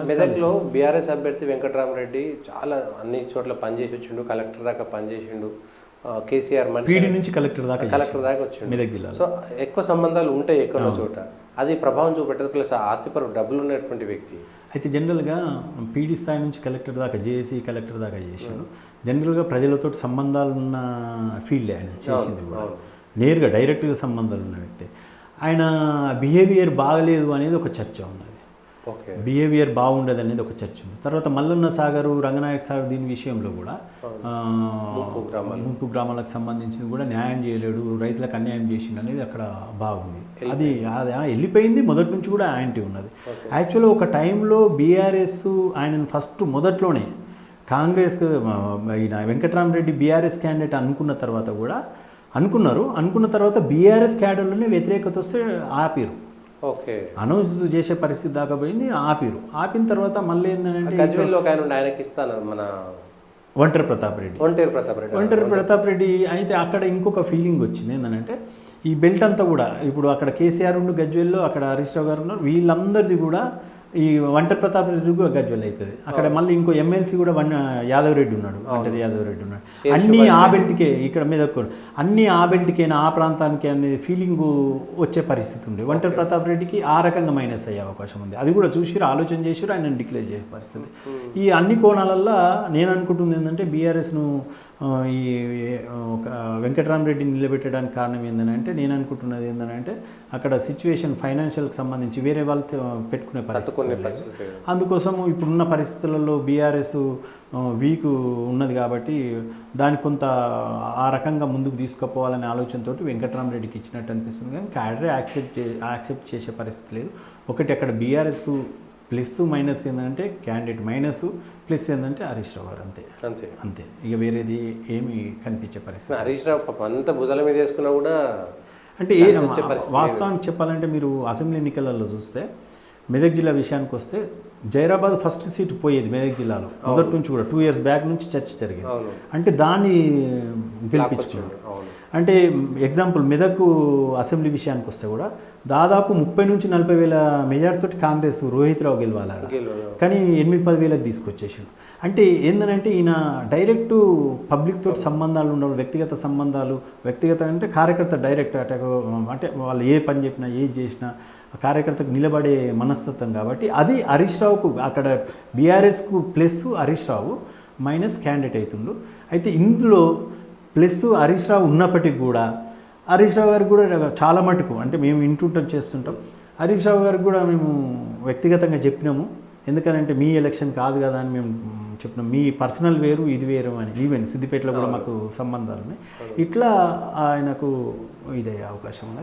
మెదక్లో బీఆర్ఎస్ అభ్యర్థి వెంకటరామరెడ్డి చాలా అన్ని చోట్ల పనిచేసి వచ్చిండు, కలెక్టర్ దాకా పనిచేసిండు. కేసీఆర్ పీడీ నుంచి కలెక్టర్ దాకా వచ్చిండు. మెదక్ జిల్లా. సో ఎక్కువ సంబంధాలు ఉంటాయి ఎక్కడో చోట, అది ప్రభావం చూపెట్టదు. ప్లస్ ఆస్తిపరు డబ్బులు ఉన్నటువంటి వ్యక్తి. అయితే జనరల్గా పీడీ స్థాయి నుంచి కలెక్టర్ దాకా, జేఏసీ కలెక్టర్ దాకా చేసిండు. జనరల్గా ప్రజలతో సంబంధాలు ఉన్న ఫీల్డ్ ఆయన చేసింది కూడా, నేరుగా డైరెక్ట్గా సంబంధాలు ఉన్న వ్యక్తి. ఆయన బిహేవియర్ బాగలేదు అనేది ఒక చర్చ ఉన్నది. బిహేవియర్ బాగుండదు అనేది ఒక చర్చ ఉంది. తర్వాత మల్లన్న సాగరు, రంగనాయక సాగర్ దీని విషయంలో కూడా ముంపు గ్రామాలకు సంబంధించింది కూడా న్యాయం చేయలేడు, రైతులకు అన్యాయం చేసిండు అనేది అక్కడ బాగుంది. అది వెళ్ళిపోయింది. మొదటి నుంచి కూడా యాంటీ ఉన్నది. యాక్చువల్గా ఒక టైంలో బీఆర్ఎస్ ఆయనను ఫస్ట్ మొదట్లోనే కాంగ్రెస్ ఈయన వెంకటరామరెడ్డి బీఆర్ఎస్ క్యాండిడేట్ అనుకున్న తర్వాత కూడా అనుకున్న తర్వాత బీఆర్ఎస్ క్యాడర్లోనే వ్యతిరేకత వస్తే ఆపిరు. అనౌన్స్ చేసే పరిస్థితి దాకా పోయింది, ఆపిన తర్వాత మళ్ళీ ఏంటంటే మన ఒంటరి ప్రతాప్ రెడ్డి అయితే అక్కడ ఇంకొక ఫీలింగ్ వచ్చింది. ఏంటంటే ఈ బెల్ట్ అంతా కూడా ఇప్పుడు అక్కడ కేసీఆర్ ఉండు గజ్వేల్లో, అక్కడ హరీష్ రావు గారు ఉన్నారు, వీళ్ళందరిది కూడా ఈ ఒంటరి ప్రతాప్ రెడ్డి కూడా గజ్వేల్ అవుతుంది. అక్కడ మళ్ళీ ఇంకో ఎమ్మెల్సీ కూడా యాదవ్ రెడ్డి ఉన్నాడు, ఒంటరి యాదవ్ రెడ్డి ఉన్నాడు. అన్నీ ఆ బెల్ట్కే, ఇక్కడ మీద అన్నీ ఆ బెల్ట్కేనా, ఆ ప్రాంతానికి అనే ఫీలింగ్ వచ్చే పరిస్థితి ఉంది. ఒంటరి ప్రతాప్ రెడ్డికి ఆ రకంగా మైనస్ అయ్యే అవకాశం ఉంది. అది కూడా చూసిరు, ఆలోచన చేసిరు, ఆయన డిక్లేర్ చేసే పరిస్థితి. ఈ అన్ని కోణాలల్లో నేను అనుకుంటుంది ఏంటంటే బీఆర్ఎస్ను ఈ వెంకటరామరెడ్డిని నిలబెట్టడానికి కారణం ఏంటంటే, నేను అనుకుంటున్నది ఏంటంటే అక్కడ సిచ్యువేషన్ ఫైనాన్షియల్కి సంబంధించి వేరే వాళ్ళతో పెట్టుకునే పరిస్థితి. అందుకోసం ఇప్పుడున్న పరిస్థితులలో బీఆర్ఎస్ వీక్ ఉన్నది కాబట్టి దాన్ని కొంత ఆ రకంగా ముందుకు తీసుకుపోవాలనే ఆలోచనతో వెంకటరామరెడ్డికి ఇచ్చినట్టు అనిపిస్తుంది. కానీ క్యాడరే యాక్సెప్ట్ చేసే పరిస్థితి లేదు. ఒకటి అక్కడ బీఆర్ఎస్కు ప్లస్ మైనస్ ఏంటంటే క్యాండిడేట్ మైనస్, ప్లస్ ఏంటంటే హరీష్ రావు గారు. అంతే ఇక వేరేది ఏమి కనిపించే పరిస్థితి. హరీష్ రావు అంత భుజాల మీద వేసుకున్నా కూడా అంటే వాస్తవానికి చెప్పాలంటే మీరు అసెంబ్లీ ఎన్నికలలో చూస్తే మెదక్ జిల్లా విషయానికి వస్తే జైరాబాద్ ఫస్ట్ సీట్ పోయేది మెదక్ జిల్లాలో మొదటి నుంచి కూడా. 2 years బ్యాక్ నుంచి చర్చ జరిగింది. అంటే దాన్ని గెలిపించుకున్నాడు. అంటే ఎగ్జాంపుల్ మెదక్ అసెంబ్లీ విషయానికి వస్తే కూడా దాదాపు 30 నుంచి 40 వేల మెజార్టీతో కాంగ్రెస్ రోహిత్ రావు గెలవాలి, కానీ 8-10 వేలకు తీసుకొచ్చేసాడు. అంటే ఏంటంటే ఈయన డైరెక్ట్ పబ్లిక్ తోటి సంబంధాలు ఉండవు, వ్యక్తిగత అంటే కార్యకర్త డైరెక్ట్ అంటే వాళ్ళు ఏ పని చెప్పినా ఏది చేసినా కార్యకర్తకు నిలబడే మనస్తత్వం కాబట్టి అది హరీష్ రావుకు అక్కడ బీఆర్ఎస్కు plus Harish Rao, minus candidate అవుతుండు. అయితే ఇందులో ప్లస్ హరీష్ రావు ఉన్నప్పటికీ కూడా హరీష్ రావు గారికి కూడా చాలా మటుకు అంటే మేము వింటుంటాం, చేస్తుంటాం. హరీష్ రావు గారికి కూడా మేము వ్యక్తిగతంగా చెప్పినాము. ఎందుకనంటే మీ ఎలక్షన్ కాదు కదా అని మేము చెప్పినాం, మీ పర్సనల్ వేరు ఇది వేరు అని. ఈవెన్ సిద్దిపేటలో కూడా మాకు సంబంధాలు ఉన్నాయి. ఇట్లా ఆయనకు ఇదే అవకాశం ఉన్నది.